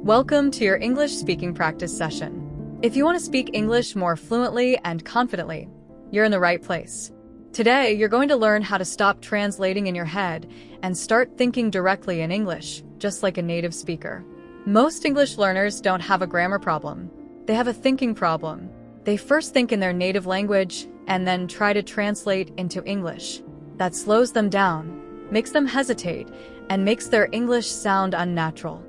Welcome to your English speaking practice session. If you want to speak English more fluently and confidently, you're in the right place. Today, you're going to learn how to stop translating in your head and start thinking directly in English, just like a native speaker. Most English learners don't have a grammar problem. They have a thinking problem. They first think in their native language and then try to translate into English. That slows them down, makes them hesitate, and makes their English sound unnatural.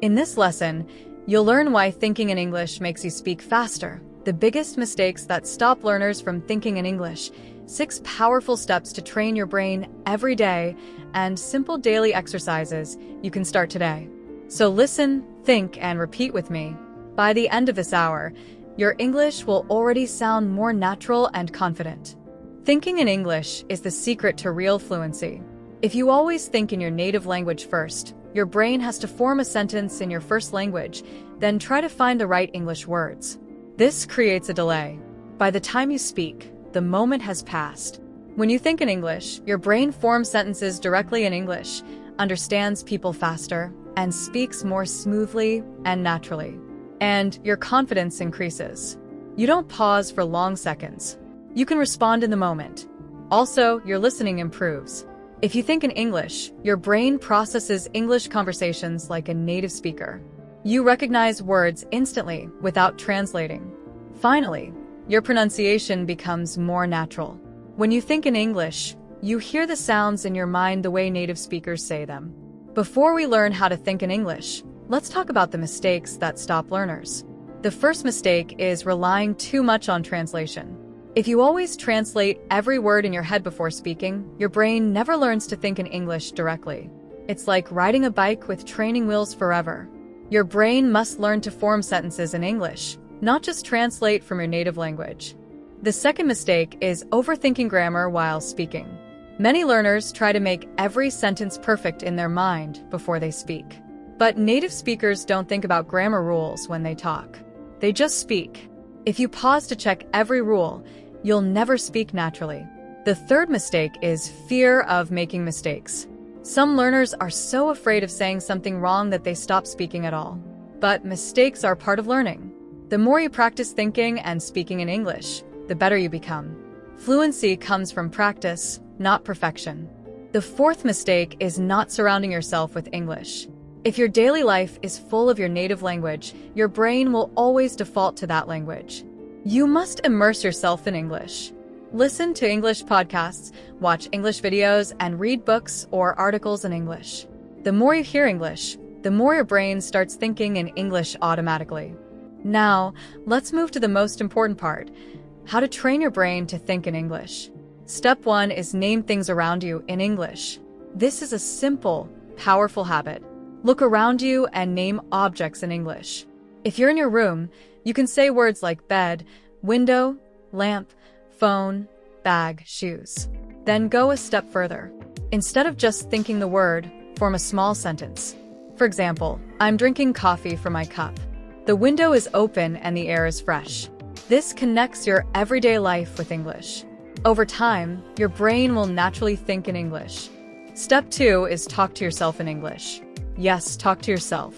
In this lesson, you'll learn why thinking in English makes you speak faster, the biggest mistakes that stop learners from thinking in English, 6 powerful steps to train your brain every day, and simple daily exercises you can start today. So listen, think, and repeat with me. By the end of this hour, your English will already sound more natural and confident. Thinking in English is the secret to real fluency. If you always think in your native language first, your brain has to form a sentence in your first language, then try to find the right English words. This creates a delay. By the time you speak, the moment has passed. When you think in English, your brain forms sentences directly in English, understands people faster, and speaks more smoothly and naturally. And your confidence increases. You don't pause for long seconds. You can respond in the moment. Also, your listening improves. If you think in English, your brain processes English conversations like a native speaker. You recognize words instantly without translating. Finally, your pronunciation becomes more natural. When you think in English, you hear the sounds in your mind the way native speakers say them. Before we learn how to think in English, let's talk about the mistakes that stop learners. The first mistake is relying too much on translation. If you always translate every word in your head before speaking, your brain never learns to think in English directly. It's like riding a bike with training wheels forever. Your brain must learn to form sentences in English, not just translate from your native language. The second mistake is overthinking grammar while speaking. Many learners try to make every sentence perfect in their mind before they speak. But native speakers don't think about grammar rules when they talk. They just speak. If you pause to check every rule, you'll never speak naturally. The third mistake is fear of making mistakes. Some learners are so afraid of saying something wrong that they stop speaking at all. But mistakes are part of learning. The more you practice thinking and speaking in English, the better you become. Fluency comes from practice, not perfection. The fourth mistake is not surrounding yourself with English. If your daily life is full of your native language, your brain will always default to that language. You must immerse yourself in English. Listen to English podcasts, watch English videos, and read books or articles in English. The more you hear English, the more your brain starts thinking in English automatically. Now, let's move to the most important part: how to train your brain to think in English. Step 1 is name things around you in English. This is a simple, powerful habit. Look around you and name objects in English. If you're in your room, you can say words like bed, window, lamp, phone, bag, shoes. Then go a step further. Instead of just thinking the word, form a small sentence. For example, I'm drinking coffee from my cup. The window is open and the air is fresh. This connects your everyday life with English. Over time, your brain will naturally think in English. Step 2 is talk to yourself in English. Yes, talk to yourself.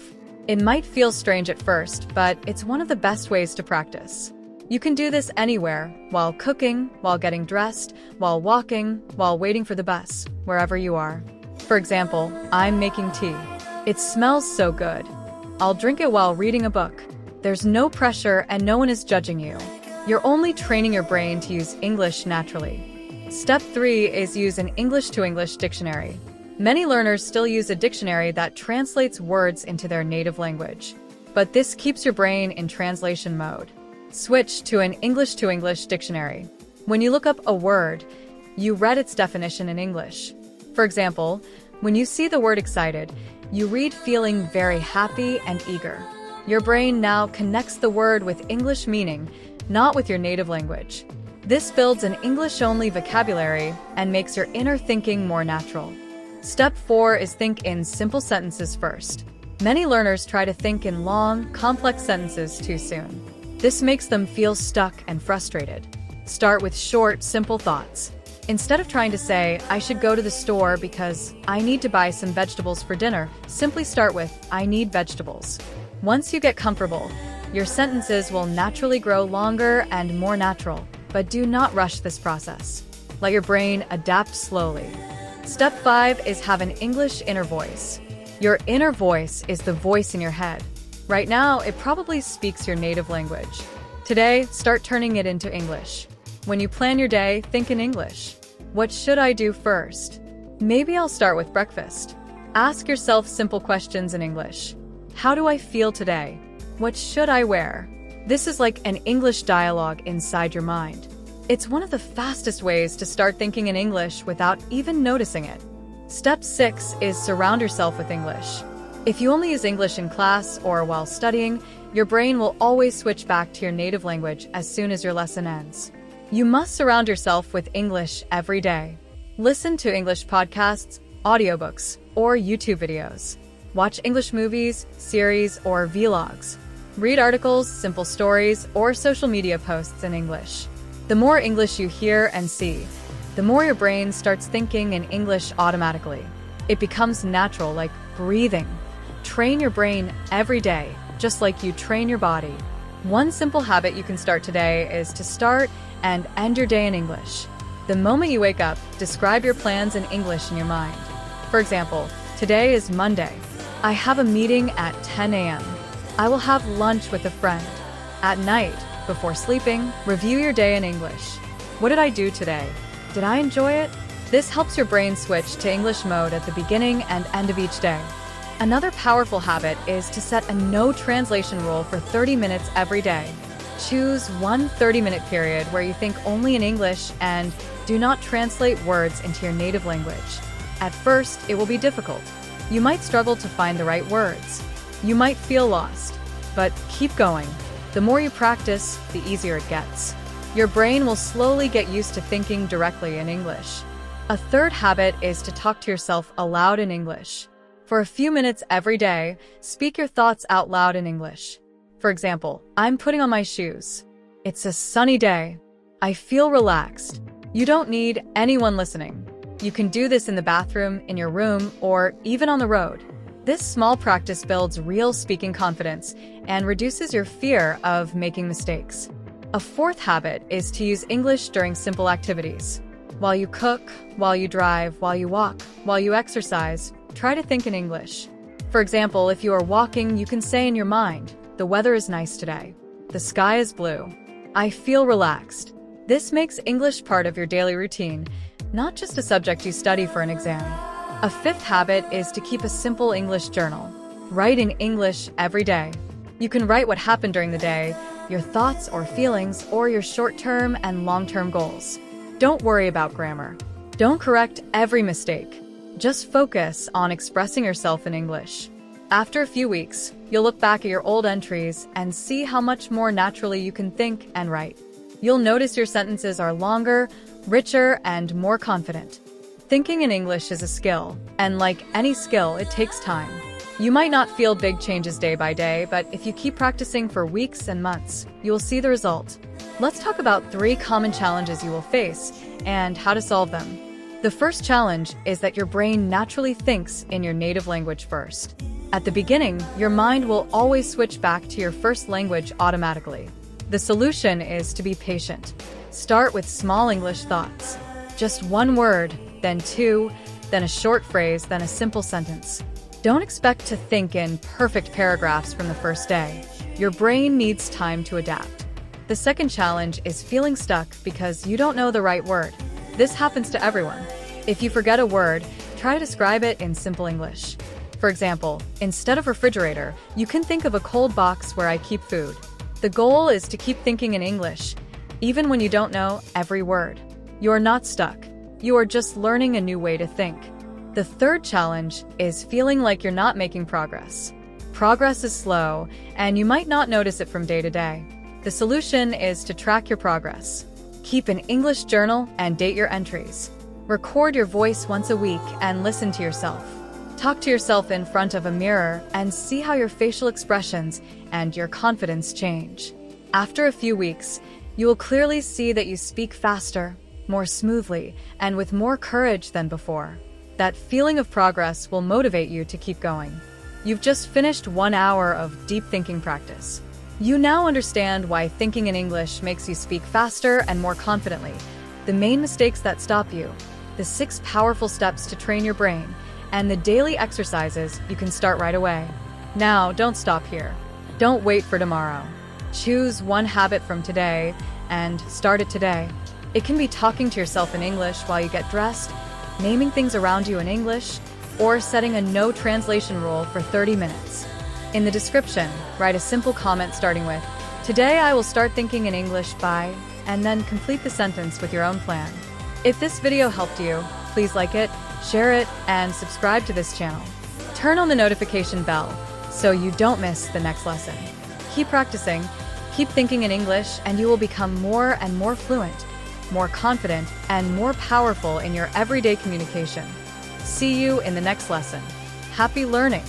It might feel strange at first, but it's one of the best ways to practice. You can do this anywhere, while cooking, while getting dressed, while walking, while waiting for the bus, wherever you are. For example, I'm making tea. It smells so good. I'll drink it while reading a book. There's no pressure and no one is judging you. You're only training your brain to use English naturally. Step 3 is use an English-to-English dictionary. Many learners still use a dictionary that translates words into their native language. But this keeps your brain in translation mode. Switch to an English-to-English dictionary. When you look up a word, you read its definition in English. For example, when you see the word excited, you read feeling very happy and eager. Your brain now connects the word with English meaning, not with your native language. This builds an English-only vocabulary and makes your inner thinking more natural. Step 4 is think in simple sentences first. Many learners try to think in long, complex sentences too soon. This makes them feel stuck and frustrated. Start with short, simple thoughts. Instead of trying to say, I should go to the store because I need to buy some vegetables for dinner, simply start with, I need vegetables. Once you get comfortable, your sentences will naturally grow longer and more natural, but do not rush this process. Let your brain adapt slowly. Step 5 is have an English inner voice. Your inner voice is the voice in your head. Right now, it probably speaks your native language. Today, start turning it into English. When you plan your day, think in English. What should I do first? Maybe I'll start with breakfast. Ask yourself simple questions in English. How do I feel today? What should I wear? This is like an English dialogue inside your mind. It's one of the fastest ways to start thinking in English without even noticing it. Step 6 is surround yourself with English. If you only use English in class or while studying, your brain will always switch back to your native language as soon as your lesson ends. You must surround yourself with English every day. Listen to English podcasts, audiobooks, or YouTube videos. Watch English movies, series, or vlogs. Read articles, simple stories, or social media posts in English. The more English you hear and see, the more your brain starts thinking in English automatically. It becomes natural, like breathing. Train your brain every day, just like you train your body. One simple habit you can start today is to start and end your day in English. The moment you wake up, describe your plans in English in your mind. For example, today is Monday. I have a meeting at 10 a.m. I will have lunch with a friend. At night, before sleeping, review your day in English. What did I do today? Did I enjoy it? This helps your brain switch to English mode at the beginning and end of each day. Another powerful habit is to set a no translation rule for 30 minutes every day. Choose one 30-minute period where you think only in English and do not translate words into your native language. At first, it will be difficult. You might struggle to find the right words. You might feel lost, but keep going. The more you practice, the easier it gets. Your brain will slowly get used to thinking directly in English. A third habit is to talk to yourself aloud in English. For a few minutes every day, speak your thoughts out loud in English. For example, I'm putting on my shoes. It's a sunny day. I feel relaxed. You don't need anyone listening. You can do this in the bathroom, in your room, or even on the road. This small practice builds real speaking confidence and reduces your fear of making mistakes. A fourth habit is to use English during simple activities. While you cook, while you drive, while you walk, while you exercise, try to think in English. For example, if you are walking, you can say in your mind, "The weather is nice today. The sky is blue. I feel relaxed." This makes English part of your daily routine, not just a subject you study for an exam. A fifth habit is to keep a simple English journal. Write in English every day. You can write what happened during the day, your thoughts or feelings, or your short-term and long-term goals. Don't worry about grammar. Don't correct every mistake. Just focus on expressing yourself in English. After a few weeks, you'll look back at your old entries and see how much more naturally you can think and write. You'll notice your sentences are longer, richer, and more confident. Thinking in English is a skill, and like any skill, it takes time. You might not feel big changes day by day, but if you keep practicing for weeks and months, you will see the result. Let's talk about 3 common challenges you will face and how to solve them. The first challenge is that your brain naturally thinks in your native language first. At the beginning, your mind will always switch back to your first language automatically. The solution is to be patient. Start with small English thoughts. Just one word, then 2, then a short phrase, then a simple sentence. Don't expect to think in perfect paragraphs from the first day. Your brain needs time to adapt. The second challenge is feeling stuck because you don't know the right word. This happens to everyone. If you forget a word, try to describe it in simple English. For example, instead of refrigerator, you can think of a cold box where I keep food. The goal is to keep thinking in English, even when you don't know every word. You are not stuck. You are just learning a new way to think. The third challenge is feeling like you're not making progress. Progress is slow, and you might not notice it from day to day. The solution is to track your progress. Keep an English journal and date your entries. Record your voice once a week and listen to yourself. Talk to yourself in front of a mirror and see how your facial expressions and your confidence change. After a few weeks, you will clearly see that you speak faster, more smoothly, and with more courage than before. That feeling of progress will motivate you to keep going. You've just finished 1 hour of deep thinking practice. You now understand why thinking in English makes you speak faster and more confidently, the main mistakes that stop you, the 6 powerful steps to train your brain, and the daily exercises you can start right away. Now, don't stop here. Don't wait for tomorrow. Choose one habit from today and start it today. It can be talking to yourself in English while you get dressed, naming things around you in English, or setting a no translation rule for 30 minutes. In the description, write a simple comment starting with, "Today I will start thinking in English by," and then complete the sentence with your own plan. If this video helped you, please like it, share it, and subscribe to this channel. Turn on the notification bell so you don't miss the next lesson. Keep practicing, keep thinking in English, and you will become more and more fluent, more confident, and more powerful in your everyday communication. See you in the next lesson. Happy learning!